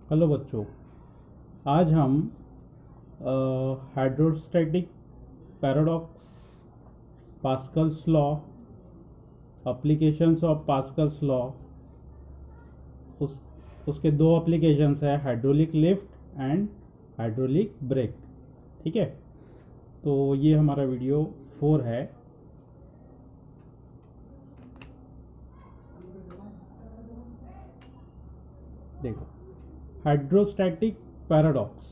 Hello बच्चों, आज हम hydrostatic paradox, Pascal's law, applications of Pascal's law, उस उसके दो एप्लीकेशंस है, hydraulic lift and hydraulic brake. ठीक है, तो ये हमारा वीडियो 4 है। देखो, हाइड्रोस्टैटिक पैराडॉक्स।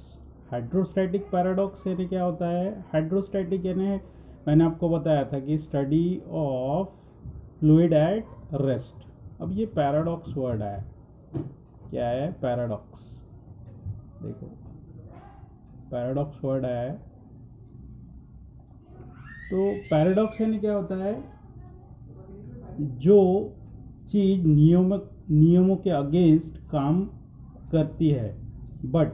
हाइड्रोस्टैटिक पैराडॉक्स यानी क्या होता है? हाइड्रोस्टैटिक यानी मैंने आपको बताया था कि study of fluid at rest. अब ये पैराडॉक्स वर्ड है, क्या है पैराडॉक्स? देखो, पैराडॉक्स वर्ड है। तो पैराडॉक्स यानी क्या होता है? जो चीज नियमों के अगेंस्ट काम करती है, बट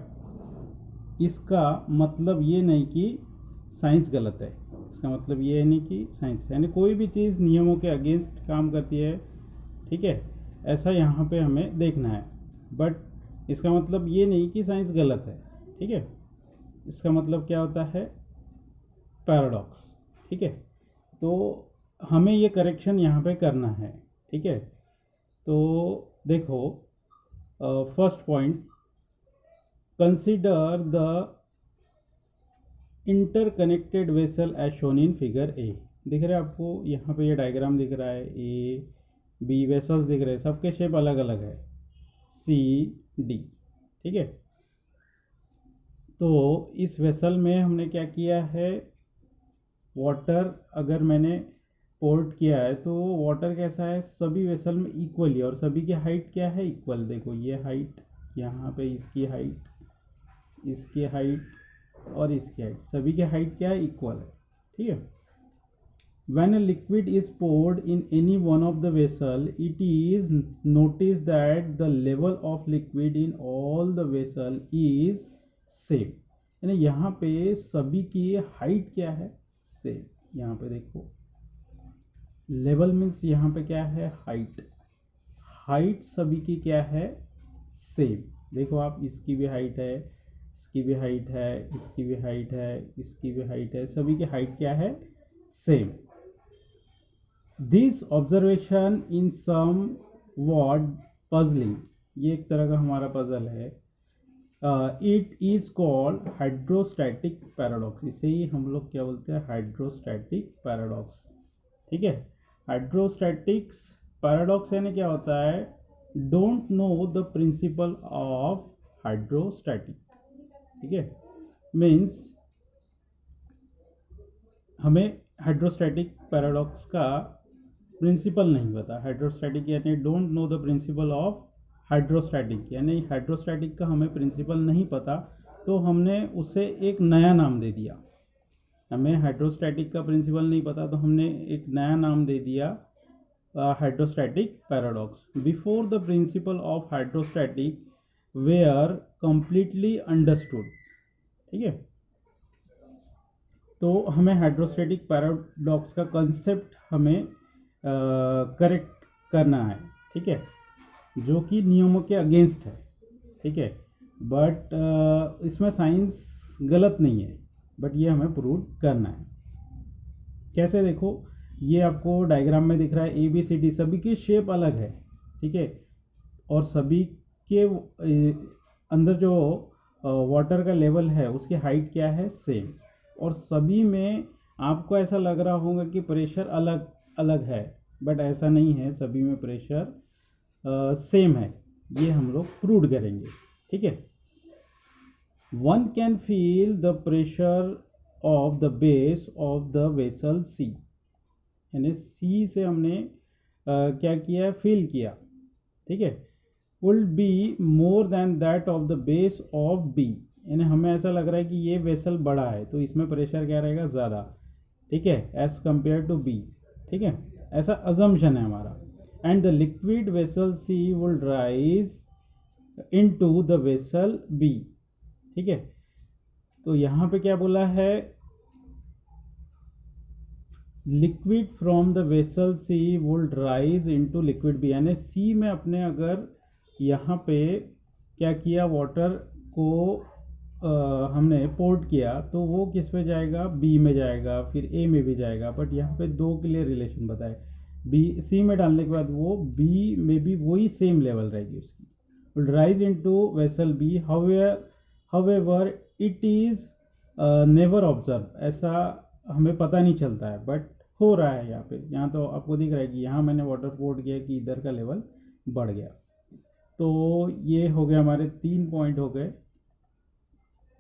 इसका मतलब ये नहीं कि साइंस गलत है। इसका मतलब ये नहीं कि साइंस, यानी कोई भी चीज़ नियमों के अगेंस्ट काम करती है, ठीक है, ऐसा यहाँ पे हमें देखना है। बट इसका मतलब ये नहीं कि साइंस गलत है। ठीक है, इसका मतलब क्या होता है? पैराडॉक्स। ठीक है, तो हमें ये करेक्शन यहाँ पे करना है। ठीक है, तो देखो, first point, consider the interconnected vessel as shown in figure A. दिख रहा है आपको यहाँ पे? ये डायग्राम दिख रहा है, ए बी वेसल्स दिख रहे हैं, सबके शेप अलग अलग है, सी डी। ठीक है, तो इस वेसल में हमने क्या किया है? वाटर अगर मैंने पोर्ट किया है तो वाटर कैसा है? सभी वेसल में इक्वली, और सभी की हाइट क्या है? इक्वल। देखो ये हाइट, यहाँ पे इसकी हाइट, इसकी हाइट और इसकी हाइट, सभी की हाइट क्या है? इक्वल है। ठीक है, when a liquid is poured in any one of the vessel, it is noticed that the level of liquid in all the vessel is same। यानी यहाँ पे सभी की हाइट क्या है? सेम। यहाँ पे देखो, लेवल मीन्स यहाँ पे क्या है? हाइट। हाइट सभी की क्या है? सेम। देखो आप, इसकी भी हाइट है, इसकी भी हाइट है, इसकी भी हाइट है, इसकी भी हाइट है, सभी की हाइट क्या है? Same. This observation in somewhat puzzling, ये एक तरह का हमारा पजल है। It is called hydrostatic paradox. इसे ही हम लोग क्या बोलते हैं? Hydrostatic paradox. ठीक है, हाइड्रोस्टैटिक्स पैराडॉक्स यानी क्या होता है? Don't know the principle of hydrostatic. ठीक है, मीन्स हमें हाइड्रोस्टैटिक पैराडॉक्स का प्रिंसिपल नहीं पता। हाइड्रोस्टैटिक यानी don't know the principle of hydrostatic, यानी हाइड्रोस्टैटिक का हमें प्रिंसिपल नहीं पता, तो हमने उसे एक नया नाम दे दिया। हमें हाइड्रोस्टैटिक का प्रिंसिपल नहीं पता तो हमने एक नया नाम दे दिया, hydrostatic paradox. Before the principle of hydrostatic were completely understood. ठीक है, तो हमें हाइड्रोस्टैटिक पैराडॉक्स का कंसेप्ट हमें करेक्ट करना है। ठीक है, जो कि नियमों के अगेंस्ट है। ठीक है, बट इसमें साइंस गलत नहीं है, बट ये हमें प्रूव करना है। कैसे? देखो, ये आपको डायग्राम में दिख रहा है, ए बी सी डी, सभी की शेप अलग है। ठीक है, और सभी के अंदर जो वाटर का लेवल है उसकी हाइट क्या है? सेम। और सभी में आपको ऐसा लग रहा होगा कि प्रेशर अलग अलग है, बट ऐसा नहीं है, सभी में प्रेशर सेम है। ये हम लोग प्रूव करेंगे। ठीक है, one can feel the pressure of the base of the vessel C. यानी सी से हमने क्या किया? फील किया। ठीक है, would be more than that of the base of B. यानी हमें ऐसा लग रहा है कि ये वेसल बड़ा है तो इसमें प्रेशर क्या रहेगा? ज़्यादा। ठीक है, एज कंपेयर टू बी। ठीक है, ऐसा अजम्पशन है हमारा। And the liquid vessel C will rise into the vessel B. ठीक है, तो यहाँ पे क्या बोला है? Liquid from the vessel C would rise into liquid B. यानी सी में अपने अगर यहाँ पे क्या किया, वाटर को हमने पोर्ट किया तो वो किस में जाएगा, बी में जाएगा, फिर ए में भी जाएगा, बट यहाँ पे दो के लिए रिलेशन बताए, बी सी में डालने के बाद वो बी में भी वही सेम लेवल रहेगी उसकी, will rise into vessel B, however it is never observed, ऐसा हमें पता नहीं चलता है, बट हो रहा है यहाँ पे। यहाँ तो आपको दिख रहा है कि यहाँ मैंने वाटर पोर्ट किया कि इधर का लेवल बढ़ गया। तो ये हो गया, हमारे 3 पॉइंट हो गए,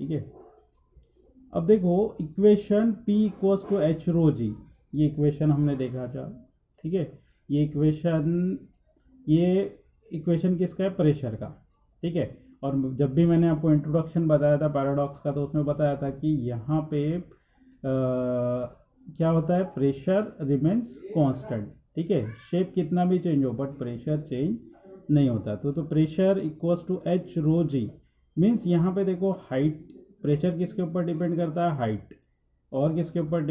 ठीक है। अब देखो equation P equals to H rho g, ये इक्वेशन हमने देखा था, ठीक है। ये इक्वेशन किसका है, प्रेशर का, ठीक है। और जब भी मैंने आपको इंट्रोडक्शन बताया था पैराडॉक्स का, तो उसमें बताया था कि यहाँ पे क्या होता है, प्रेशर रिमेन्स कांस्टेंट, ठीक है। शेप कितना भी चेंज हो बट प्रेशर चेंज नहीं होता। तो pressure equals to H rho G means यहाँ पे देखो हाइट, प्रेशर किसके ऊपर डिपेंड करता है, हाइट, और किसके ऊपर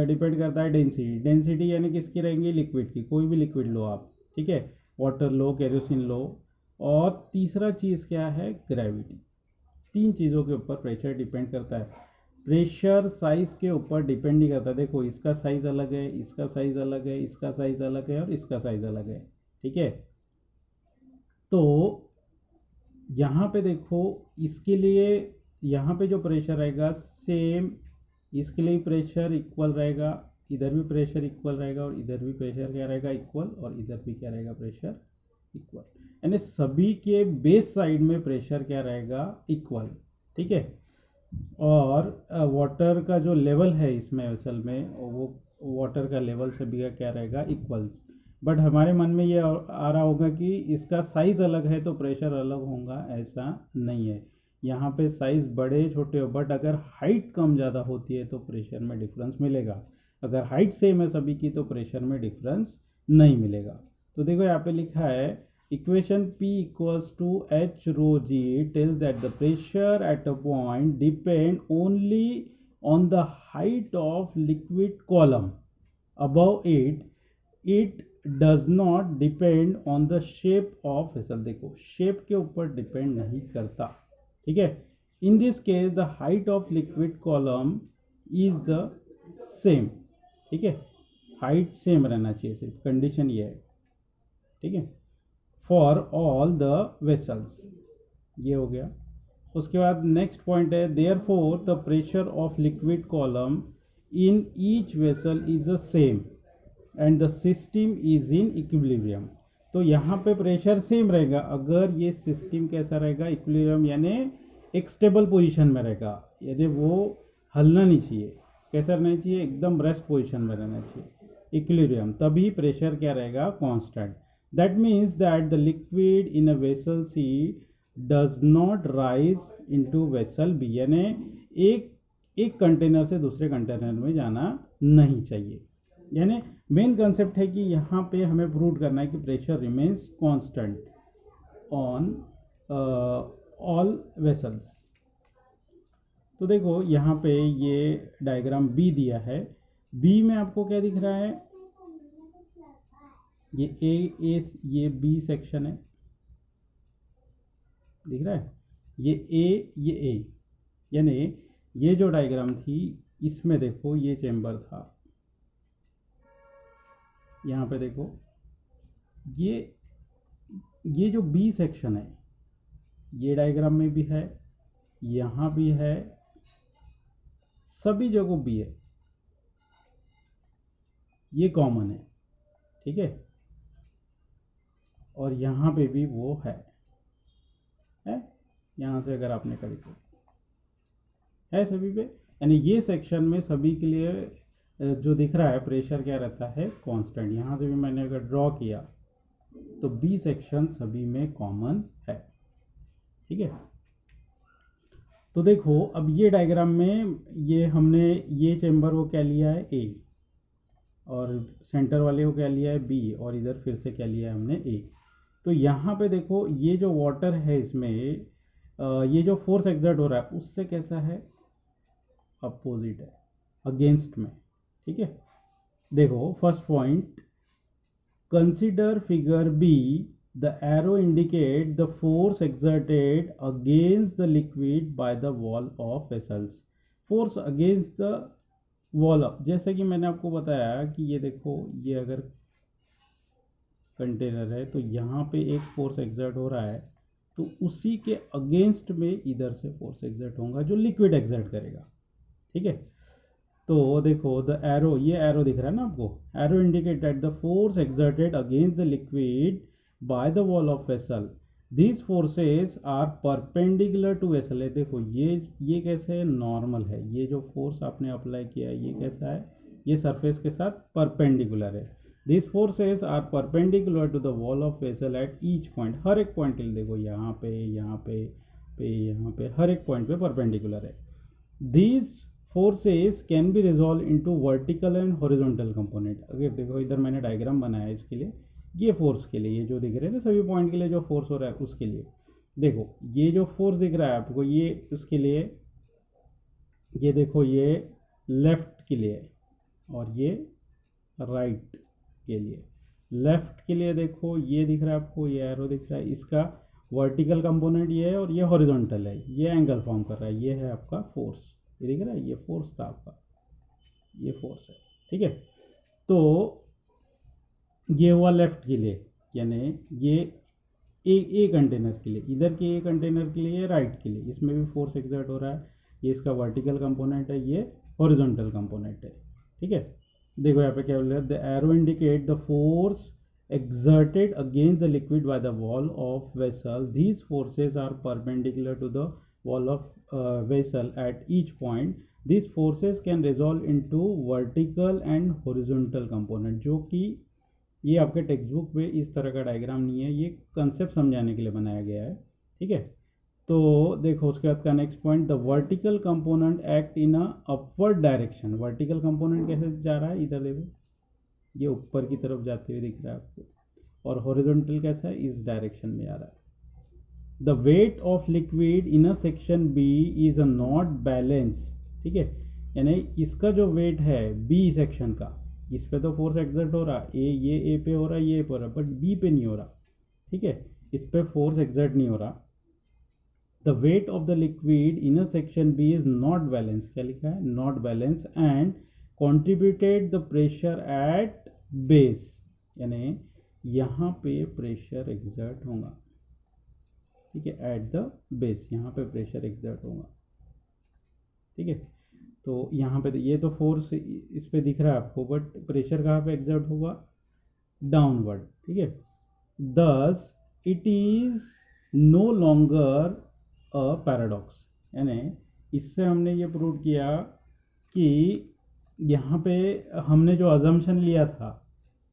डिपेंड करता है, डेंसिटी। डेंसिटी यानी किसकी रहेंगी, लिक्विड की, कोई भी लिक्विड लो आप, ठीक है, वाटर लो, केरोसिन लो। और तीसरा चीज़ क्या है, ग्रेविटी। 3 चीज़ों के ऊपर प्रेशर डिपेंड करता है। प्रेशर साइज के ऊपर डिपेंड नहीं करता। देखो इसका साइज अलग है, इसका साइज अलग है, इसका साइज अलग है, और इसका साइज अलग है, ठीक है। तो यहाँ पे देखो इसके लिए यहाँ पे जो प्रेशर रहेगा सेम, इसके लिए प्रेशर इक्वल रहेगा, इधर भी प्रेशर इक्वल रहेगा, और इधर भी प्रेशर क्या रहेगा, इक्वल, और इधर भी क्या रहेगा, प्रेशर इक्वल। यानी सभी के बेस साइड में प्रेशर क्या रहेगा, इक्वल, ठीक है। और वाटर का जो लेवल है इसमें असल में, वो वाटर का लेवल सभी का क्या रहेगा, इक्वल्स। बट हमारे मन में ये आ रहा होगा कि इसका साइज़ अलग है तो प्रेशर अलग होगा, ऐसा नहीं है। यहाँ पे साइज़ बड़े छोटे हो, बट अगर हाइट कम ज़्यादा होती है तो प्रेशर में डिफरेंस मिलेगा। अगर हाइट सेम है सभी की तो प्रेशर में डिफरेंस नहीं मिलेगा। तो देखो यहाँ पे लिखा है equation P equals to H rho g tells that the pressure at a point depend only on the height of liquid column above it does not depend on the shape of vessel। देखो shape के ऊपर depend नहीं करता, ठीक है। In this case the height of liquid column is the same, ठीक है, height same रहना चाहिए, सिर्फ कंडीशन ये है, ठीक है, फॉर ऑल द वेसल्स। ये हो गया। उसके बाद नेक्स्ट पॉइंट है therefore the pressure of liquid column in each vessel is the same and the system is in equilibrium. तो यहाँ पे प्रेशर सेम रहेगा अगर ये सिस्टम कैसा रहेगा, इक्विलिब्रियम, यानी एक स्टेबल पोजीशन में रहेगा, यानी वो हलना नहीं चाहिए। कैसा रहना चाहिए, एकदम रेस्ट पोजीशन में रहना चाहिए, इक्विलिब्रियम, तभी प्रेशर क्या रहेगा, constant. That means that the liquid in a vessel C does not rise into vessel B, यानी एक कंटेनर से दूसरे कंटेनर में जाना नहीं चाहिए। यानी मेन कंसेप्ट है कि यहाँ पे हमें प्रूव करना है कि pressure remains constant on all vessels. तो देखो यहाँ पे ये डायग्राम बी दिया है, बी में आपको क्या दिख रहा है, ये ये बी सेक्शन है, दिख रहा है, ये ए, यानी ये जो डायग्राम थी इसमें देखो ये चेंबर था, यहाँ पे देखो ये जो बी सेक्शन है ये डायग्राम में भी है, यहाँ भी है, सभी जगह बी है, ये कॉमन है, ठीक है। और यहाँ पे भी वो है यहाँ से अगर आपने करी तो है सभी पे, यानी ये सेक्शन में सभी के लिए जो दिख रहा है प्रेशर क्या रहता है, कांस्टेंट। यहाँ से भी मैंने अगर ड्रॉ किया तो बी सेक्शन सभी में कॉमन है, ठीक है। तो देखो अब ये डायग्राम में ये हमने ये चेंबर को क्या लिया है, ए, और सेंटर वाले को क्या लिया है, बी, और इधर फिर से क्या लिया है हमने, ए। तो यहाँ पे देखो ये जो वाटर है इसमें ये जो फोर्स एक्सर्ट हो रहा है उससे कैसा है, अपोजिट है, अगेंस्ट में, ठीक है। देखो first point, consider figure be the arrow indicate the force exerted against the liquid by the wall of vessels. Force against the wall of, जैसे कि मैंने आपको बताया कि ये देखो, ये अगर कंटेनर है तो यहाँ पे एक फोर्स एक्सर्ट हो रहा है, तो उसी के अगेंस्ट में इधर से फोर्स एक्सर्ट होगा जो लिक्विड एक्सर्ट करेगा। ठीक है, तो देखो द एरो, ये एरो दिख रहा है ना आपको, arrow indicate that the force exerted against the liquid by the wall of vessel, these forces are perpendicular to vessel. देखो ये कैसे है, नॉर्मल है, ये जो फोर्स आपने अप्लाई किया है ये कैसा है, ये सरफेस के साथ परपेंडिकुलर है। This forces are perpendicular to the wall of vessel at each point, हर एक पॉइंट के लिए देखो, यहाँ पे यहाँ पे यहाँ पे हर एक पॉइंट पे परपेंडिकुलर है। These forces can be resolved into vertical and horizontal component। अगर देखो इधर मैंने डायग्राम बनाया है इसके लिए, ये फोर्स के लिए, ये जो दिख रहे हैं ना सभी पॉइंट के लिए जो फोर्स हो रहा है उसके लिए, देखो ये जो फोर्स दिख रहा है आपको ये उसके लिए, ये देखो ये लेफ्ट के लिए और ये राइट के लिए। लेफ्ट के लिए देखो ये दिख रहा है आपको, ये एरो दिख रहा है, इसका वर्टिकल कंपोनेंट ये है और ये हॉरिजॉन्टल है, ये एंगल फॉर्म कर रहा है, ये है आपका फोर्स, ये दिख रहा है, ये फोर्स था आपका, ये फोर्स है। ठीक है, तो ये हुआ लेफ्ट के लिए, यानी ये ए कंटेनर के लिए, इधर के ए कंटेनर के लिए, राइट के लिए, इसमें भी फोर्स एक्सर्ट हो रहा है, ये इसका वर्टिकल कंपोनेंट है, ये हॉरिजॉन्टल कंपोनेंट है। ठीक है, देखो यहाँ पे क्या बोल रहा है, the arrow indicate the force exerted against the liquid by the wall of vessel, these forces are perpendicular to the wall of vessel at each point, these forces can resolve into vertical and horizontal component। जो कि ये आपके text book में इस तरह का diagram नहीं है, ये कंसेप्ट समझाने के लिए बनाया गया है। ठीक है, तो देखो उसके बाद का next point, the vertical component act in a upward direction. Vertical component कैसे जा रहा है, इधर देखो ये ऊपर की तरफ जाते हुए दिख रहा है आपको, और हॉरिजॉन्टल कैसा है, इस डायरेक्शन में आ रहा है। The weight of liquid in a section B is a not balance. ठीक है, यानी इसका जो वेट है बी सेक्शन का, इस पे तो फोर्स एक्सर्ट हो रहा है, ये ए पे हो रहा है, ये पे हो रहा है, बट बी पे नहीं हो रहा। ठीक है, इस पे फोर्स एक्सर्ट नहीं हो रहा। The weight of the liquid in a section B is not balance, क्या लिखा है, not balance, and contributed the pressure at base, यानी यहाँ पे प्रेशर एक्सर्ट होगा। ठीक है, एट द बेस यहाँ पे प्रेशर एक्सर्ट होगा। ठीक है, तो यहाँ पे ये तो फोर्स इस पे दिख रहा है आपको, बट प्रेशर कहाँ पे एक्सर्ट होगा, डाउनवर्ड। ठीक है, thus it is no longer a paradox, यानी इससे हमने ये प्रूव किया कि यहाँ पे हमने जो अजम्पशन लिया था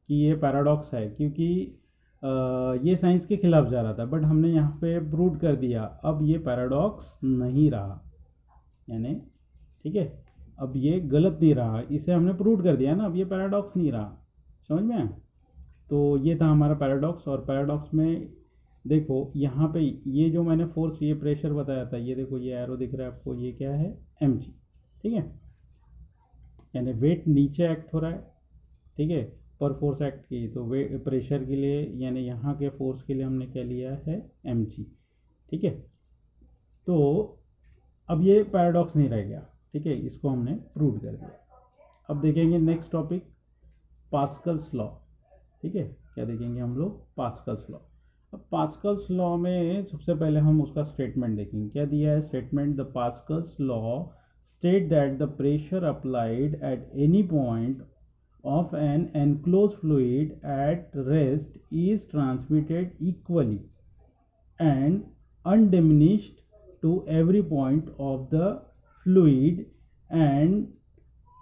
कि ये पैराडॉक्स है, क्योंकि ये साइंस के खिलाफ जा रहा था, बट हमने यहाँ पे प्रूव कर दिया, अब ये पैराडॉक्स नहीं रहा, यानी ठीक है, अब ये गलत नहीं रहा, इसे हमने प्रूव कर दिया ना, अब ये पैराडॉक्स नहीं रहा। समझ में आया? तो ये था हमारा पैराडॉक्स, और पैराडॉक्स में देखो यहाँ पे ये जो मैंने फोर्स, ये प्रेशर बताया था, ये देखो ये एरो दिख रहा है आपको, ये क्या है, mg। ठीक है, यानी वेट नीचे एक्ट हो रहा है। ठीक है, पर फोर्स एक्ट की, तो वे प्रेशर के लिए यानी यहाँ के फोर्स के लिए हमने क्या लिया है, mg। ठीक है, तो अब ये पैराडॉक्स नहीं रह गया। ठीक है, इसको हमने प्रूव कर दिया। अब देखेंगे नेक्स्ट टॉपिक, पास्कल्स लॉ। ठीक है, क्या देखेंगे हम लोग, पास्कल्स लॉ। अब पास्कल्स लॉ में सबसे पहले हम उसका स्टेटमेंट देखेंगे, क्या दिया है statement, the Pascal's law state that the pressure applied at any point of an enclosed fluid at rest is transmitted equally and undiminished to every point of the fluid and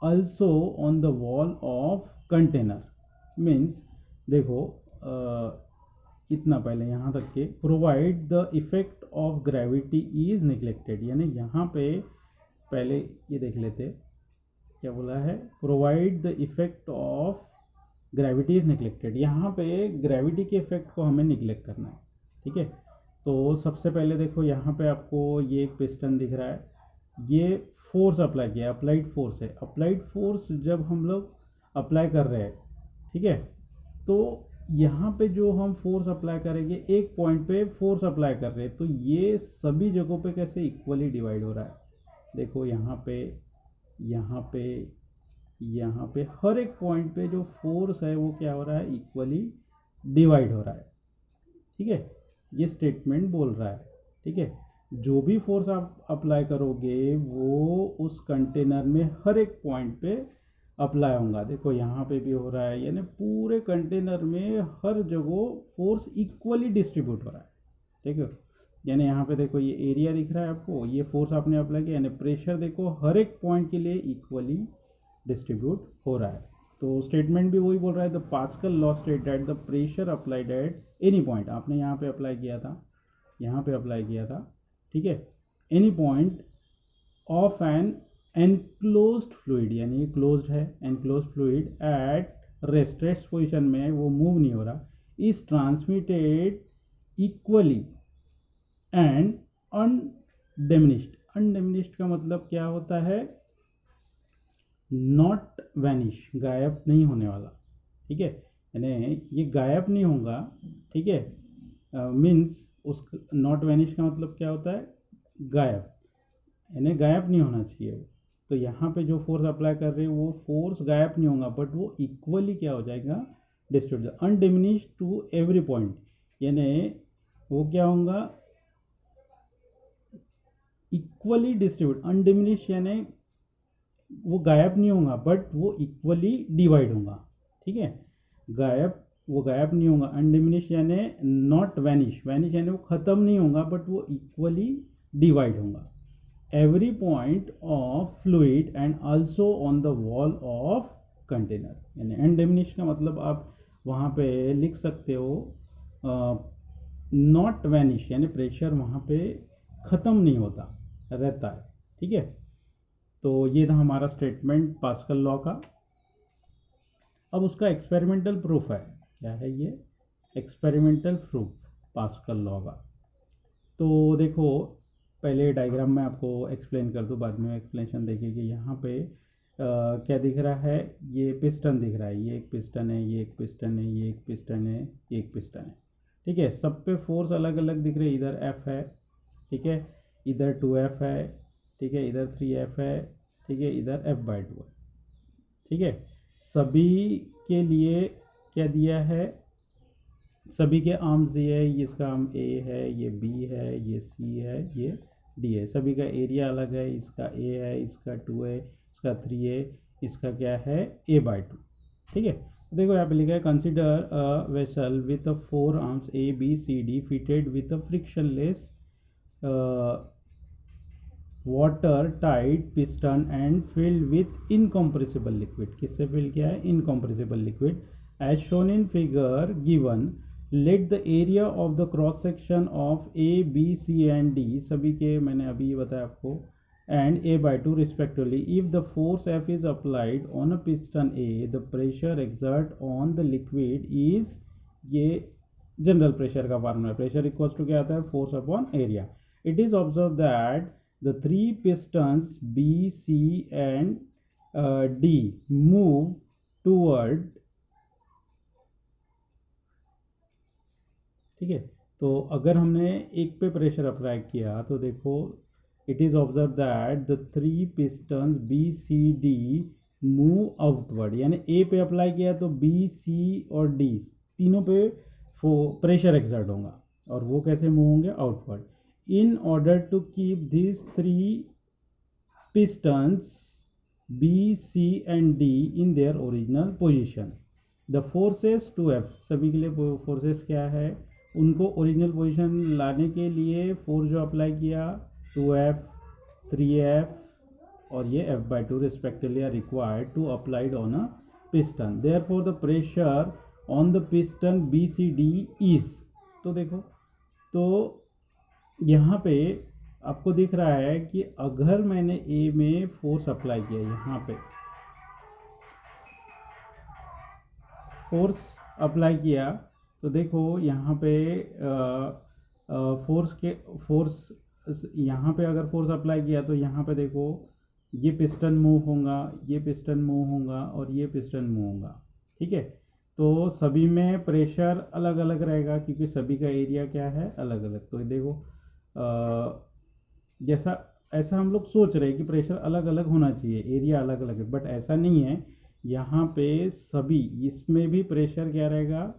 also on the wall of container। Means देखो इतना पहले यहाँ तक के, provide the effect of gravity is neglected, यानी यहाँ पे पहले ये देख लेते, क्या बोला है, provide the effect of gravity is neglected, यहाँ पे ग्रेविटी के इफेक्ट को हमें निग्लेक्ट करना है। ठीक है, तो सबसे पहले देखो यहाँ पे आपको ये एक पिस्टन दिख रहा है, ये फोर्स अप्लाई किया, अप्लाइड फोर्स है। अप्लाइड फोर्स जब हम लोग अप्लाई कर रहे हैं, ठीक है, तो यहाँ पे जो हम फोर्स अप्लाई करेंगे, एक पॉइंट पे फोर्स अप्लाई कर रहे हैं, तो ये सभी जगहों पे कैसे इक्वली डिवाइड हो रहा है। देखो यहाँ पे, यहाँ पे, यहाँ पे, हर एक पॉइंट पे जो फोर्स है वो क्या हो रहा है, इक्वली डिवाइड हो रहा है। ठीक है, ये स्टेटमेंट बोल रहा है। ठीक है, जो भी फोर्स आप अप्लाई करोगे वो उस कंटेनर में हर एक पॉइंट पे अप्लाई होगा। देखो यहाँ पे भी हो रहा है, यानी पूरे कंटेनर में हर जगह फोर्स इक्वली डिस्ट्रीब्यूट हो रहा है। ठीक है, यानी यहाँ पे देखो ये एरिया दिख रहा है आपको, ये फोर्स आपने अप्लाई किया, यानी प्रेशर देखो हर एक पॉइंट के लिए इक्वली डिस्ट्रीब्यूट हो रहा है। तो स्टेटमेंट भी वही बोल रहा है, the pascal law state that the pressure applied at any point, आपने यहाँ पे अप्लाई किया था, यहाँ पे अप्लाई किया था, ठीक है, any point of an enclosed fluid, यानी ये क्लोज्ड है, enclosed fluid at rest position में वो मूव नहीं हो रहा, is transmitted equally and undiminished. Undiminished का मतलब क्या होता है, नॉट वैनिश, गायब नहीं होने वाला। ठीक है, यानी ये गायब नहीं होगा। ठीक है, मीन्स उस नॉट वैनिश का मतलब क्या होता है, गायब, यानी गायब नहीं होना चाहिए वो। तो यहाँ पे जो फोर्स अप्लाई कर रहे हैं वो फोर्स गायब नहीं होगा, बट वो इक्वली क्या हो जाएगा, distribute, undiminished to every point, यानी वो क्या होगा, इक्वली डिस्ट्रीब्यूट। अनडिमिनिश यानी वो गायब नहीं होगा, बट वो इक्वली डिवाइड होगा। ठीक है, गायब, वो गायब नहीं होगा। अनडिमिनिश यानी नॉट वैनिश, वैनिश यानी वो ख़त्म नहीं होगा, बट वो इक्वली डिवाइड होगा। Every point of fluid and also on the wall of container, यानी अनडिमिनिश का मतलब आप वहाँ पे लिख सकते हो नॉट वैनिश, यानी प्रेशर वहाँ पे ख़त्म नहीं होता, रहता है। ठीक है, तो ये था हमारा स्टेटमेंट पास्कल लॉ का। अब उसका एक्सपेरिमेंटल प्रूफ है, क्या है ये, एक्सपेरिमेंटल प्रूफ पास्कल लॉ का। तो देखो, पहले डायग्राम में आपको एक्सप्लेन कर दूँ, बाद में एक्सप्लेनेशन देखिए। यहाँ पे क्या दिख रहा है, ये पिस्टन दिख रहा है, ये एक पिस्टन है, ये एक पिस्टन है, ये एक पिस्टन है, ये एक पिस्टन है। ठीक है, सब पे फोर्स अलग अलग दिख रहे हैं, इधर F है, ठीक है, इधर 2F है, ठीक है, इधर 3F है, ठीक है, इधर F/2 है। ठीक है, सभी के लिए क्या दिया है, सभी के आर्म्स दिए है, इसका आर्म A है, ये B है, ये C है, ये D है। सभी का एरिया अलग है, इसका A है, इसका 2 है, इसका 3 है, इसका क्या है, A/2। ठीक है, तो देखो यहाँ पे लिखा है, consider a vessel with 4 arms A B C D fitted with a frictionless water tight piston and filled with incompressible liquid. किससे फिल किया है, incompressible liquid. As shown in figure given, let the area of the cross section of A B C and D, सभी के मैंने अभी बताया आपको, and A/2 respectively. If the force F is applied on a piston A, the pressure exert on the liquid is, ये general pressure का formula, pressure equals to क्या आता है, force upon area. It is observe that the 3 pistons B, C and D move toward, ठीक है, तो अगर हमने एक पे प्रेशर अप्लाई किया तो देखो, it is observe that the 3 pistons B C D move outward, यानी ए पे अप्लाई किया तो B C और D तीनों पे प्रेशर एक्सर्ट होगा, और वो कैसे मूव होंगे, outward. In order to keep these 3 pistons B, C and D in their original position, the forces to F, सभी के लिए फोर्सेस क्या है, उनको ओरिजिनल पोजीशन लाने के लिए फोर्स जो अप्लाई किया 2F 3F और ये F/2 respectively are required to applied on a piston. Therefore the pressure on the piston BCD is, तो देखो, तो यहाँ पे आपको दिख रहा है कि अगर मैंने ए में फोर्स अप्लाई किया, यहाँ पे फोर्स अप्लाई किया, तो देखो यहाँ पे फोर्स यहाँ पे अगर फोर्स अप्लाई किया तो यहाँ पे देखो, ये पिस्टन मूव होगा, ये पिस्टन मूव होगा और ये पिस्टन मूव होगा। ठीक है, तो सभी में प्रेशर अलग अलग रहेगा क्योंकि सभी का एरिया क्या है, अलग अलग। तो देखो जैसा ऐसा हम लोग सोच रहे हैं कि प्रेशर अलग अलग होना चाहिए, एरिया अलग अलग है, बट ऐसा नहीं है। यहाँ पे सभी, इसमें भी प्रेशर क्या रहेगा,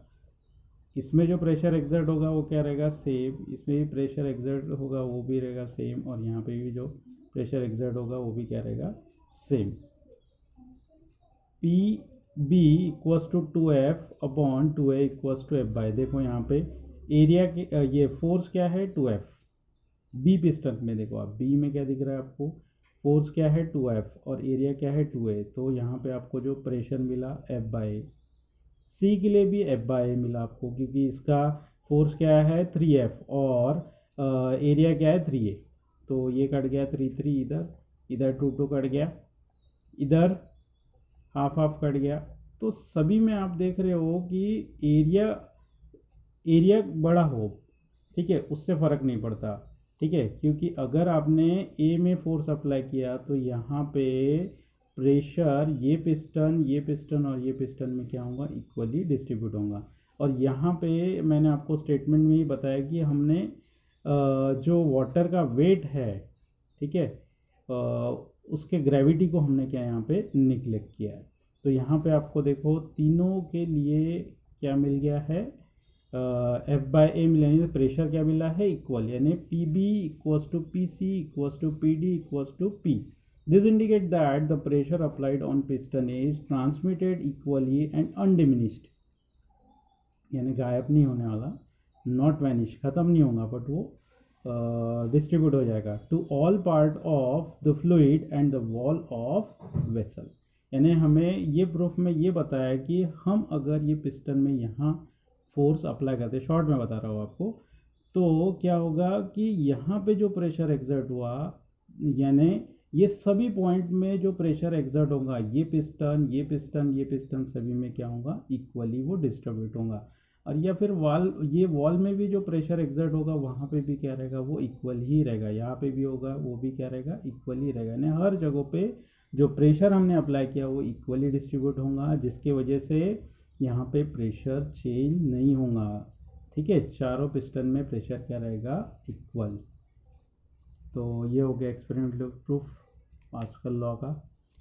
इसमें जो प्रेशर एग्जर्ट होगा वो क्या रहेगा, सेम। इसमें भी प्रेशर एग्जर्ट होगा वो भी रहेगा सेम, और यहाँ पे भी जो प्रेशर एग्जर्ट होगा वो भी क्या रहेगा, same. P B equals to 2F upon 2A equals to F by, देखो यहाँ पे एरिया की ये फोर्स क्या है 2F। बी पिस्टन में देखो आप, बी में क्या दिख रहा है आपको, फोर्स क्या है 2F और एरिया क्या है 2A। तो यहाँ पे आपको जो प्रेशर मिला F बाई, सी के लिए भी F बाई मिला आपको, क्योंकि इसका फोर्स क्या है 3F और एरिया क्या है 3A। तो ये कट गया 3 3, इधर इधर 2 2 कट गया, इधर हाफ हाफ कट गया। तो सभी में आप देख रहे हो कि एरिया एरिया बड़ा हो, ठीक है, उससे फ़र्क नहीं पड़ता, ठीक है, क्योंकि अगर आपने ए में फोर्स अप्लाई किया तो यहाँ पे प्रेशर ये पिस्टन और ये पिस्टन में क्या होगा, इक्वली डिस्ट्रीब्यूट होगा। और यहाँ पे मैंने आपको स्टेटमेंट में ही बताया कि हमने जो वाटर का वेट है, ठीक है, उसके ग्रेविटी को हमने क्या यहाँ पे निगलेक्ट किया है। तो यहाँ पे आपको देखो तीनों के लिए क्या मिल गया है, एफ बाई ए मिला, यानी प्रेशर क्या मिला है, इक्वल, यानी P B equals to P C equals to P D equals to P. This indicate that the pressure applied on piston is transmitted equally and undiminished, यानी गायब नहीं होने वाला, नॉट वैनिश, ख़त्म नहीं होगा, बट वो डिस्ट्रीब्यूट हो जाएगा to all part of the fluid and the wall of vessel. यानी हमें ये प्रूफ में ये बताया कि हम अगर ये पिस्टन में यहाँ फोर्स अप्लाई करते, शॉर्ट में बता रहा हूँ आपको, तो क्या होगा कि यहाँ पे जो प्रेशर एग्जर्ट हुआ, यानी ये सभी पॉइंट में जो प्रेशर एग्जर्ट होगा, ये पिस्टन ये पिस्टन ये पिस्टन सभी में क्या होगा, इक्वली वो डिस्ट्रीब्यूट होगा। और या फिर वॉल में भी जो प्रेशर एग्जर्ट होगा वहाँ पे भी क्या रहेगा, वो इक्वल ही रहेगा, यहाँ पे भी होगा वो भी क्या रहेगा, इक्वल ही रहेगा। यानी हर जगह पे जो प्रेशर हमने अप्लाई किया वो इक्वली डिस्ट्रीब्यूट होगा, जिसके वजह से यहाँ पे प्रेशर चेंज नहीं होगा, ठीक है, चारों पिस्टन में प्रेशर क्या रहेगा, इक्वल। तो ये हो गया एक्सपेरिमेंटल प्रूफ पास्कल लॉ का।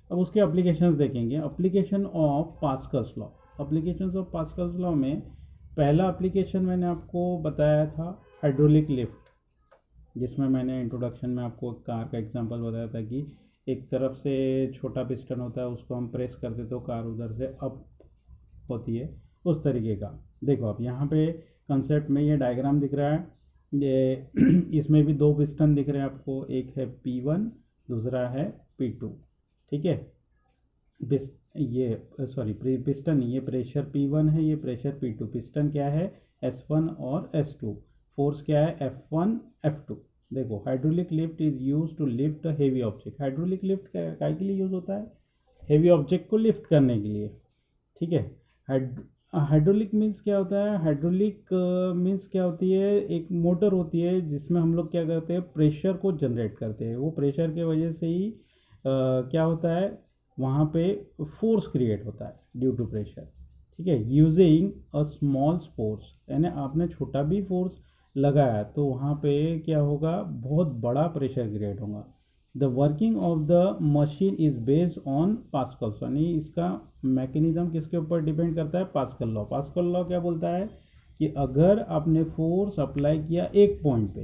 अब उसके एप्लीकेशंस देखेंगे। Application of Pascal's law, applications of Pascal's law में पहला एप्लीकेशन मैंने आपको बताया था हाइड्रोलिक लिफ्ट, जिसमें मैंने इंट्रोडक्शन में आपको कार का एग्जांपल बताया था कि एक तरफ से छोटा पिस्टन होता है, उसको हम प्रेस करते तो कार उधर से अप होती है, उस तरीके का। देखो आप यहाँ पे कंसेप्ट में ये डायग्राम दिख रहा है, ये इसमें भी दो पिस्टन दिख रहे हैं आपको, एक है P1 दूसरा है P2, ठीक है। ये सॉरी पिस्टन, ये प्रेशर P1 है, ये प्रेशर P2, पिस्टन क्या है S1 और S2, फोर्स क्या है F1 F2। देखो hydraulic lift is use to lift heavy object, hydraulic lift काय के लिए यूज होता है, हेवी ऑब्जेक्ट को लिफ्ट करने के लिए, ठीक है। हाइड्रोलिक मीन्स क्या होता है, हाइड्रोलिक मीन्स क्या होती है, एक मोटर होती है जिसमें हम लोग क्या करते हैं, प्रेशर को जनरेट करते हैं, वो प्रेशर के वजह से ही क्या होता है, वहाँ पे फोर्स क्रिएट होता है ड्यू टू प्रेशर, ठीक है। यूजिंग अ स्मॉल फोर्स, यानी आपने छोटा भी फोर्स लगाया तो वहाँ पे क्या होगा, बहुत बड़ा प्रेशर क्रिएट होगा। The working of the machine is based on pascal, यानी इसका मैकेनिज्म किसके ऊपर डिपेंड करता है, पास्कल लॉ। पास्कल लॉ क्या बोलता है कि अगर आपने फोर्स अप्लाई किया एक पॉइंट पे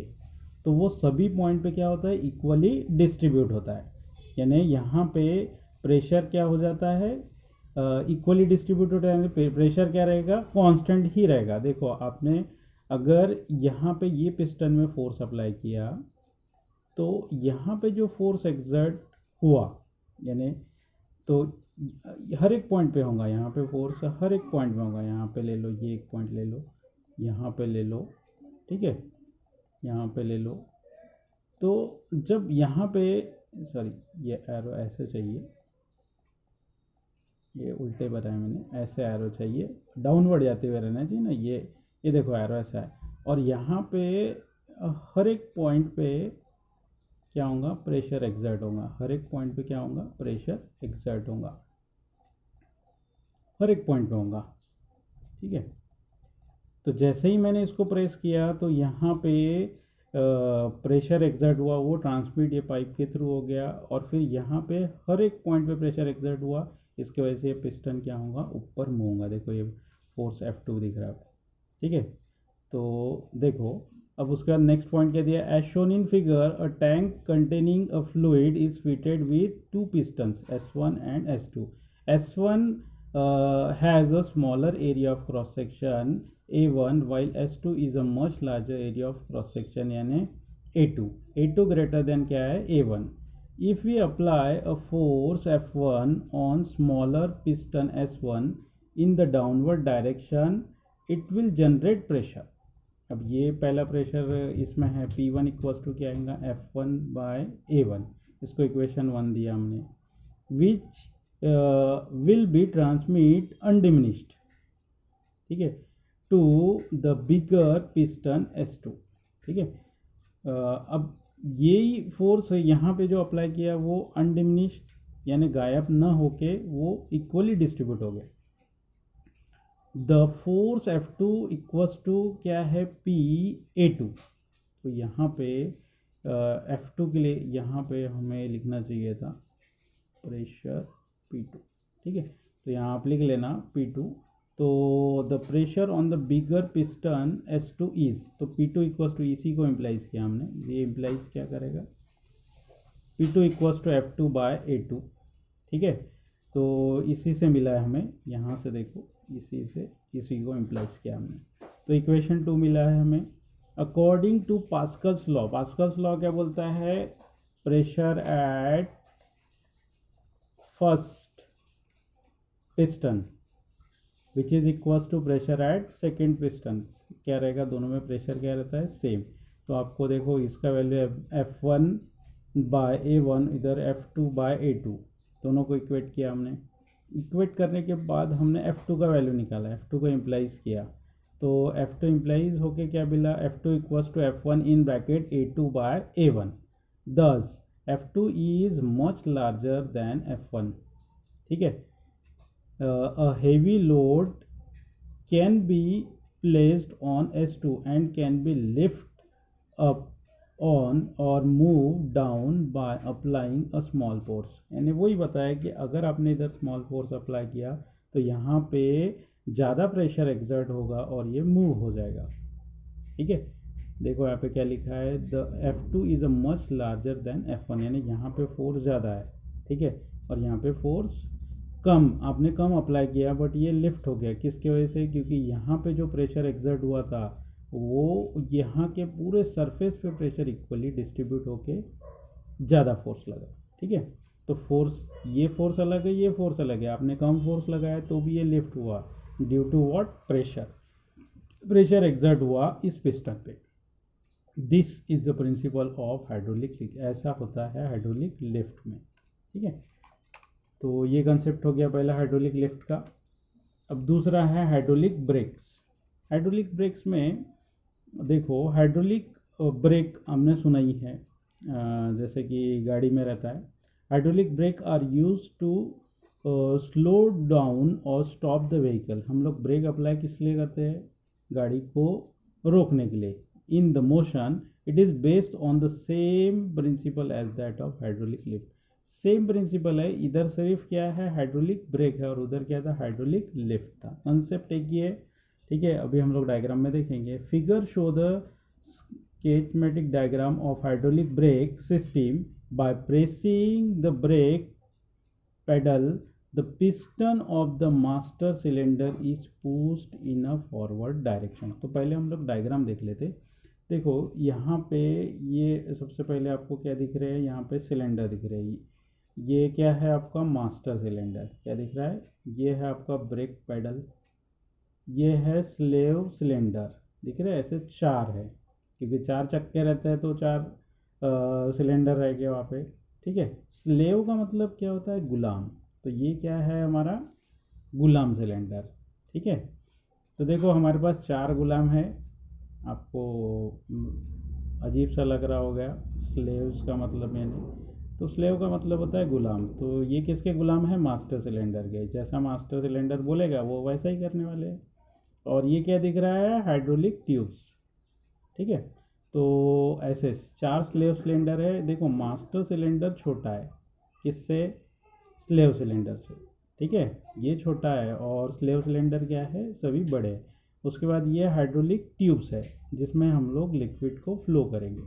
तो वो सभी पॉइंट पे क्या होता है, इक्वली डिस्ट्रीब्यूट होता है। यानी यहाँ पे प्रेशर क्या हो जाता है, इक्वली डिस्ट्रीब्यूट होता है, प्रेशर क्या रहेगा, कांस्टेंट ही रहेगा। देखो आपने अगर यहाँ पे ये पिस्टन में फोर्स अप्लाई किया तो यहाँ पे जो फोर्स एग्जर्ट हुआ, यानी तो हर एक पॉइंट पे होगा, यहाँ पे फोर्स हर एक पॉइंट में होगा, यहाँ पे ले लो, ये एक पॉइंट ले लो, यहाँ पे ले लो, ठीक है, यहाँ पे ले लो। तो जब यहाँ पे, सॉरी ये एरो ऐसे चाहिए, ये उल्टे बताया मैंने, ऐसे एरो चाहिए, डाउनवर्ड जाते हुए रहना चाहिए ना, ये देखो एरो ऐसा है, और यहाँ पे हर एक पॉइंट पे क्या होगा, प्रेशर एग्जर्ट होगा, हर एक पॉइंट पे क्या होगा, प्रेशर एग्जर्ट होगा, हर एक पॉइंट पे होगा, ठीक है। तो जैसे ही मैंने इसको प्रेस किया तो यहाँ पे प्रेशर एग्जर्ट हुआ, वो ट्रांसमिट ये पाइप के थ्रू हो गया, और फिर यहाँ पे हर एक पॉइंट पे प्रेशर एग्जर्ट हुआ, इसके वजह से ये पिस्टन क्या होगा, ऊपर मूव होगा। देखो ये फोर्स F2 दिख रहा है, ठीक है। तो देखो अब उसके बाद नेक्स्ट पॉइंट क्या दिया, as shown in figure a tank containing a fluid is fitted with two pistons S1 and S2. S1 has a smaller area of cross section A1 while S2 is a much larger area of cross section यानी A2. A2 greater than क्या है, A1. If we apply a force F1 on smaller piston S1 in the downward direction, it will generate pressure. अब ये पहला pressure इसमें है P1 equals to क्या आएगा, F1 बाय A1, इसको इक्वेशन 1 दिया हमने, which will be transmit undiminished, ठीक है, to the bigger piston S2, ठीक है। अब यही फोर्स यहाँ पे जो अप्लाई किया वो अनडिमिनिश्ड यानी गायब न होके वो इक्वली डिस्ट्रीब्यूट हो गया। The force F2 equals to क्या है, PA2। तो यहाँ पे F2 के लिए यहाँ पे हमें लिखना चाहिए था प्रेशर P2, ठीक है। तो यहाँ आप लिख लेना P2। तो the pressure on the bigger piston S2 is, तो P2 इक्वल्स टू, इसी को इम्प्लाइज किया हमने, ये इम्प्लाइज क्या करेगा, P2 equals to F2 bye A2, ठीक है। तो इसी से मिला है हमें, यहाँ से देखो इसी से इसी को इम्प्लाइज किया हमने, तो इक्वेशन 2 मिला है हमें। According to Pascal's law, Pascal's law क्या बोलता है, pressure at first piston which is equals to pressure at second piston, क्या रहेगा, दोनों में प्रेशर क्या रहता है, सेम। तो आपको देखो इसका वैल्यू F1 बाय A1, इधर F2 बाय A2, दोनों को इक्वेट किया हमने। इक्वेट करने के बाद हमने F2 का वैल्यू निकाला, F2 को इम्प्लाइज किया, तो F2 इम्प्लाइज होके क्या मिला, F2 equals to F1 in bracket A2 by A1, thus F2 is much larger than F1, ठीक है। A heavy load can be placed on S2 and can be lifted up on or moved down by applying a small force। यानी वही बताया कि अगर आपने इधर small force apply किया तो यहाँ पे ज़्यादा प्रेशर एक्सर्ट होगा और ये मूव हो जाएगा, ठीक है। देखो यहाँ पे क्या लिखा है, the F2 is a much larger than F1, यानी यहाँ पे फोर्स ज़्यादा है, ठीक है, और यहाँ पे फोर्स कम, आपने कम अप्लाई किया बट ये लिफ्ट हो गया, किसकी वजह से, क्योंकि यहाँ पे जो प्रेशर एक्सर्ट हुआ था वो यहाँ के पूरे सरफेस पे प्रेशर इक्वली डिस्ट्रीब्यूट होके ज़्यादा फोर्स लगा, ठीक है। तो फोर्स, ये फोर्स अलग है, ये फोर्स अलग है, आपने कम फोर्स लगाया तो भी ये लिफ्ट हुआ due to what, pressure exert हुआ इस पिस्टन पे। This is the principle of hydraulic lift, ऐसा होता है हाइड्रोलिक लिफ्ट में, ठीक है। तो ये कंसेप्ट हो गया पहला हाइड्रोलिक लिफ्ट का। अब दूसरा है हाइड्रोलिक ब्रेक्स। हाइड्रोलिक ब्रेक्स में देखो, हाइड्रोलिक ब्रेक हमने सुना ही है, जैसे कि गाड़ी में रहता है। Hydraulic brake are use to slow down और स्टॉप द व्हीकल। हम लोग ब्रेक अप्लाई किस लिए करते हैं, गाड़ी को रोकने के लिए। In the motion it is based on the same principle as that of hydraulic lift. Same principle है, इधर सिर्फ क्या है, हाइड्रोलिक ब्रेक है, और उधर क्या था, हाइड्रोलिक लिफ्ट था। कंसेप्ट एक ही है, ठीक है। अभी हम लोग डायग्राम में देखेंगे। Figure show the schematic diagram of hydraulic brake system. By pressing the brake pedal the piston of the master cylinder is pushed in a forward direction. तो पहले हम लोग डायग्राम देख लेते। देखो यहाँ पे ये सबसे पहले आपको क्या दिख रहे हैं, यहाँ पे सिलेंडर दिख रहे हैं, ये क्या है आपका मास्टर सिलेंडर, क्या दिख रहा है, ये है आपका ब्रेक पेडल, ये है स्लेव सिलेंडर, दिख रहे हैं, ऐसे चार है, क्योंकि चार चक्के रहते हैं तो चार सिलेंडर रह गए वहाँ पे, ठीक है। स्लेव का मतलब क्या होता है, गुलाम, तो ये क्या है हमारा गुलाम सिलेंडर, ठीक है। तो देखो हमारे पास चार गुलाम है, आपको अजीब सा लग रहा होगा स्लेव्स का मतलब मैंने, तो स्लेव का मतलब होता है गुलाम। तो ये किसके गुलाम है, मास्टर सिलेंडर के। जैसा मास्टर सिलेंडर बोलेगा वो वैसा ही करने वाले हैं, और ये क्या दिख रहा है, हाइड्रोलिक ट्यूब्स। ठीक है, तो ऐसे 4 स्लेव सिलेंडर है। देखो मास्टर सिलेंडर छोटा है किससे, स्लेव सिलेंडर से। ठीक है, ये छोटा है और स्लेव सिलेंडर क्या है, सभी बड़े हैं। उसके बाद ये हाइड्रोलिक ट्यूब्स है जिसमें हम लोग लिक्विड को फ्लो करेंगे।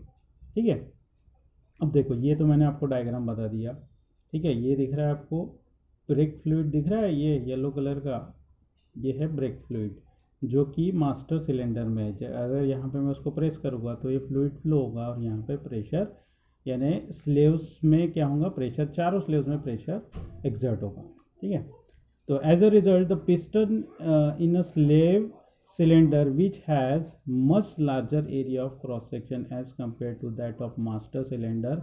ठीक है, अब देखो ये तो मैंने आपको डायग्राम बता दिया। ठीक है, ये दिख रहा है आपको ब्रेक फ्लूइड दिख रहा है, ये येलो कलर का, ये है ब्रेक फ्लूइड जो कि मास्टर सिलेंडर में है। अगर यहाँ पे मैं उसको प्रेस करूँगा तो ये फ्लूइड फ्लो होगा और यहाँ पे प्रेशर, यानी स्लेव्स में क्या होगा, प्रेशर, चारों स्लेव्स में प्रेशर एग्जर्ट होगा। ठीक है, so as a result, the piston in a slave cylinder, which has much larger area of cross section as compared to that of master cylinder,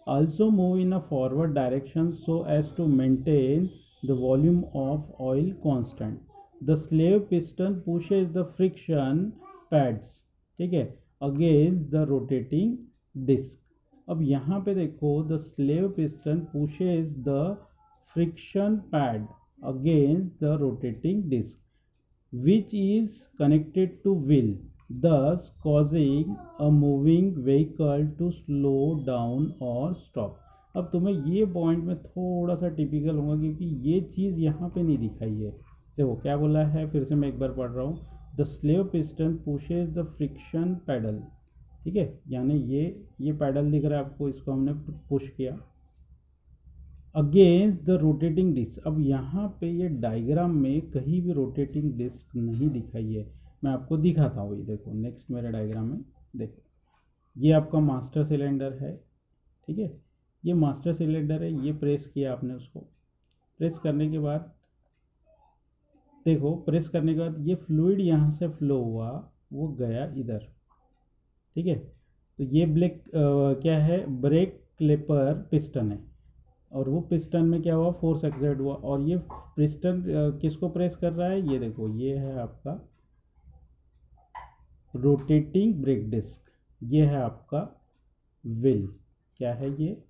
also move in a forward direction so as to maintain the volume of oil constant. The slave piston pushes the friction pads, ठीक है, against the rotating disc. अब यहाँ पे देखो, the slave piston pushes the friction pad against the rotating disc which is connected to wheel, thus causing a moving vehicle to slow down or stop. अब तुम्हें ये point में थोड़ा सा टिपिकल होगा क्योंकि ये चीज़ यहाँ पे नहीं दिखाई है। देखो क्या बोला है, फिर से मैं एक बार पढ़ रहा हूँ, the slave piston pushes the friction pedal. ठीक है, यानी ये पैडल दिख रहा है आपको, इसको हमने पुश किया अगेंस्ट द रोटेटिंग डिस्क। अब यहाँ पे ये डायग्राम में कहीं भी रोटेटिंग डिस्क नहीं दिखाई है, मैं आपको दिखाता हूँ। ये देखो नेक्स्ट मेरे डायग्राम में देखो, ये आपका मास्टर सिलेंडर है। ठीक है, ये मास्टर सिलेंडर है, ये प्रेस किया आपने, उसको प्रेस करने के बाद देखो, प्रेस करने के बाद ये फ्लूइड यहाँ से फ्लो हुआ, वो गया इधर। ठीक है, तो ये क्या है, ब्रेक क्लिपर पिस्टन है और वो पिस्टन में क्या हुआ, फोर्स एक्सर्ट हुआ और ये पिस्टन किसको प्रेस कर रहा है, ये देखो ये है आपका रोटेटिंग ब्रेक डिस्क, ये है आपका व्हील। क्या है ये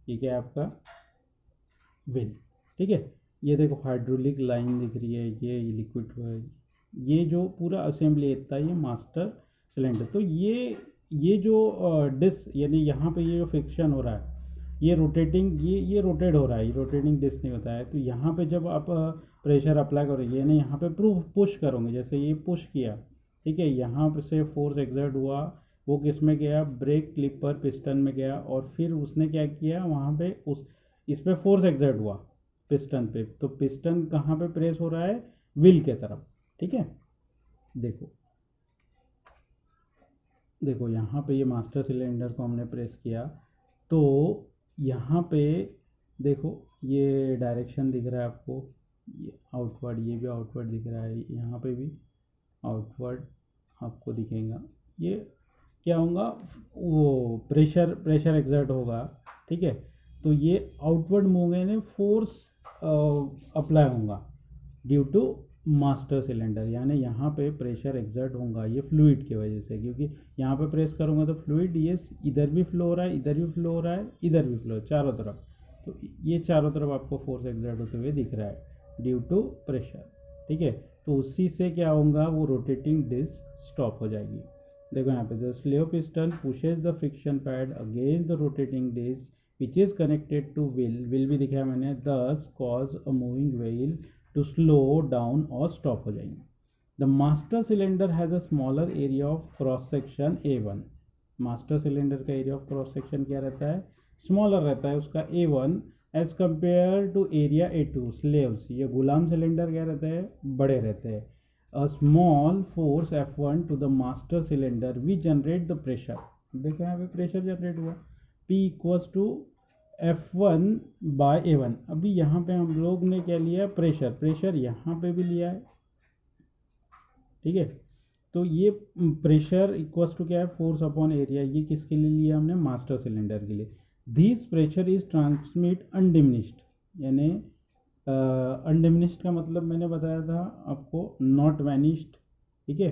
क्या है आपका व्हील। ठीक है, ये देखो हाइड्रोलिक लाइन दिख रही है, ये लिक्विड है, ये जो पूरा असेंबली इतना, ये मास्टर सिलेंडर। तो ये जो डिस्क, यानी यहाँ पे ये जो फ्रिक्शन हो रहा है, ये रोटेटिंग, ये रोटेट हो रहा है, ये रोटेटिंग डिस्क नहीं होता है। तो यहाँ पे जब आप प्रेशर अप्लाई करोगे, यानी यहाँ पे पुश करोगे, जैसे ये पुश किया, ठीक है, यहाँ पे से फोर्स एक्सर्ट हुआ, वो किस में गया, ब्रेक क्लिपर पिस्टन में गया और फिर उसने क्या किया, वहाँ पे इस पे फोर्स एक्सर्ट हुआ पिस्टन पे, तो पिस्टन कहाँ पे प्रेस हो रहा है, व्हील के तरफ। ठीक है, देखो देखो यहाँ पे ये मास्टर सिलेंडर को हमने प्रेस किया, तो यहाँ पे देखो ये डायरेक्शन दिख रहा है आपको, ये आउटवर्ड, ये भी आउटवर्ड दिख रहा है, यहाँ पे भी आउटवर्ड आपको दिखेगा। ये क्या होगा, वो प्रेशर एग्जर्ट होगा। ठीक है, तो ये आउटवर्ड मूवमेंट में फोर्स अप्लाई होगा ड्यू टू मास्टर सिलेंडर, यानी यहाँ पे प्रेशर एग्जर्ट होगा ये फ्लूइड की वजह से, क्योंकि यहाँ पे प्रेस करूँगा तो फ्लूइड ये इधर भी फ्लो हो रहा है, इधर भी फ्लो हो रहा है, इधर भी फ्लो, चारों तरफ। तो ये चारों तरफ आपको फोर्स एग्जर्ट होते हुए दिख रहा है ड्यू टू प्रेशर। ठीक है, तो उसी से क्या होगा, वो रोटेटिंग डिस्क स्टॉप हो जाएगी। देखो यहाँ पे the slave piston pushes the friction pad against the rotating disc which is connected to wheel भी दिखाया मैंने, thus cause a moving wheel to slow down और स्टॉप हो जाएंगे। The master cylinder has a smaller area of cross section A1। Master cylinder का area of cross section क्या रहता है, स्मॉलर रहता है उसका A1 as compare to area A2 slaves. ये गुलाम सिलेंडर क्या रहते हैं, बड़े रहते हैं। A small force F1 to the master cylinder we generate the pressure. देखो यहाँ पे प्रेशर जनरेट हुआ, P equals to F1 by A1। अभी यहाँ पे हम लोग ने क्या लिया, प्रेशर यहाँ पे भी लिया है। ठीक है, तो ये प्रेशर इक्वल्स टू क्या है, फोर्स अपॉन एरिया। ये किसके लिए लिया हमने, मास्टर सिलेंडर के लिए। This pressure is transmit undiminished, यानी अनडिमिनिश्ड का मतलब मैंने बताया था आपको, नॉट वैनिश्ड। ठीक है,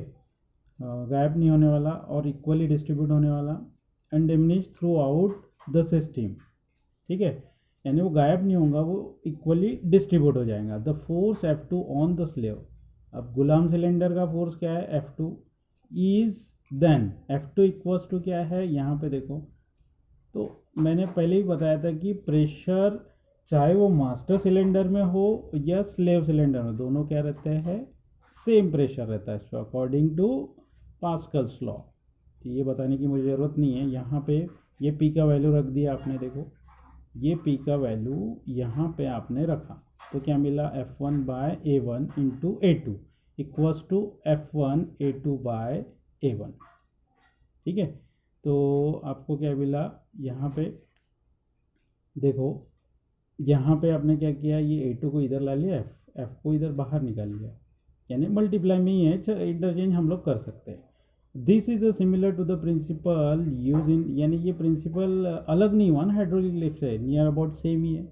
गायब नहीं होने वाला और इक्वली डिस्ट्रीब्यूट होने वाला, undiminished through out the system. ठीक है, यानी वो गायब नहीं होगा, वो इक्वली डिस्ट्रीब्यूट हो जाएगा। The force F2 on the slave, अब गुलाम सिलेंडर का फोर्स क्या है F2 is then F2 equals to क्या है यहाँ पे देखो, तो मैंने पहले ही बताया था कि प्रेशर चाहे वो मास्टर सिलेंडर में हो या स्लेव सिलेंडर में, दोनों क्या रहते हैं, सेम प्रेशर रहता है, so according to Pascal's law. तो ये बताने की मुझे ज़रूरत नहीं है। यहाँ पे ये पी का वैल्यू रख दिया आपने, देखो ये पी का वैल्यू यहाँ पे आपने रखा, तो क्या मिला F1 by A1 into A2 equals to F1 A2 by A1। ठीक है, तो आपको क्या मिला यहाँ पे देखो, यहाँ पे आपने क्या किया, ये A2 को इधर ला लिया, F को इधर बाहर निकाल लिया, यानी मल्टीप्लाई में ही है, इंटरचेंज हम लोग कर सकते हैं। This is a similar to the principle use in, यानी ये प्रिंसिपल अलग नहीं हुआ ना हाइड्रोलिक लिफ्ट से, नियर अबाउट सेम ही है,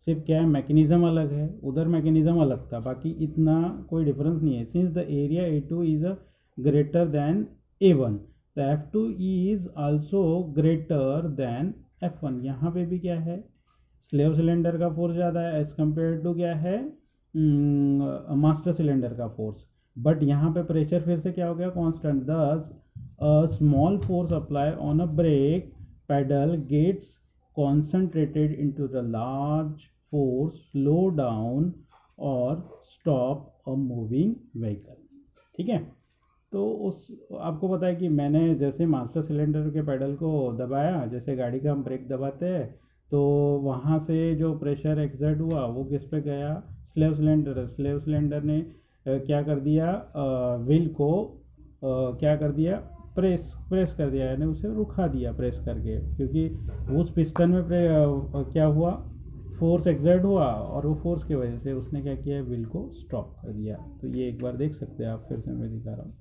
सिर्फ क्या है मैकेनिज्म अलग है, उधर मैकेनिज्म अलग था, बाकी इतना कोई डिफरेंस नहीं है। Since the area A2 is a greater than A1, the F2 is also greater than F1। यहाँ पे भी क्या है, स्लेव सिलेंडर का फोर्स ज़्यादा है एज कम्पेयर टू क्या है मास्टर सिलेंडर का फोर्स, बट यहाँ पे प्रेशर फिर से क्या हो गया constant, thus a small force apply on a brake pedal gets concentrated into the large force slow down or stop a moving vehicle। ठीक है, तो उस आपको पता है कि मैंने जैसे मास्टर सिलेंडर के पेडल को दबाया, जैसे गाड़ी का हम ब्रेक दबाते हैं, तो वहाँ से जो प्रेशर एक्सर्ट हुआ वो किस पे गया, स्लेव सिलेंडर ने क्या कर दिया, व्हील को क्या कर दिया, प्रेस कर दिया, यानी उसे रुका दिया प्रेस करके, क्योंकि उस पिस्टन में क्या हुआ, फोर्स एक्सर्ट हुआ, और वो फोर्स की वजह से उसने क्या किया, व्हील को स्टॉप कर दिया। तो ये एक बार देख सकते हैं आप, फिर से मैं दिखा रहा हूँ,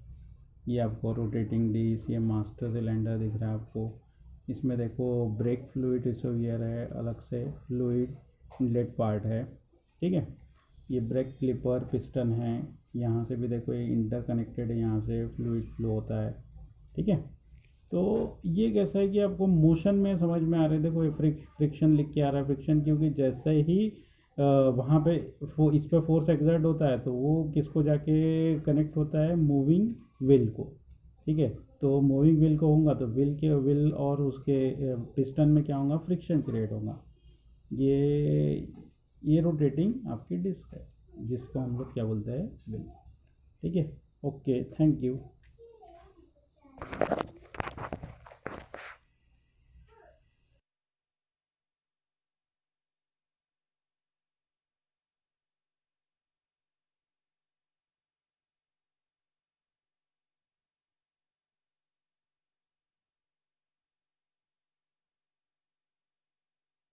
ये आपको रोटेटिंग डिस्क, ये मास्टर सिलेंडर दिख रहा है आपको, इसमें देखो ब्रेक फ्लूइड रिसर्वियर है, अलग से फ्लूइड इनलेट पार्ट है। ठीक है, ये ब्रेक क्लिपर पिस्टन है, यहाँ से भी देखो ये इंटर कनेक्टेड है, यहाँ से फ्लूइड फ्लो होता है। ठीक है, तो ये कैसा है कि आपको मोशन में समझ में आ रहे, देखो ये फ्रिक्शन लिख के आ रहा है, फ्रिक्शन क्योंकि जैसे ही वहाँ पे इस पर फोर्स एक्सर्ट होता है, तो वो किसको जाके कनेक्ट होता है, मूविंग व्हील को। ठीक है, तो मूविंग व्हील को होगा तो व्हील और उसके पिस्टन में क्या होगा, फ्रिक्शन क्रिएट होगा। ये रोटेटिंग आपकी डिस्क है, जिसको हम लोग क्या बोलते हैं, व्हील। ठीक है, ओके, थैंक यू।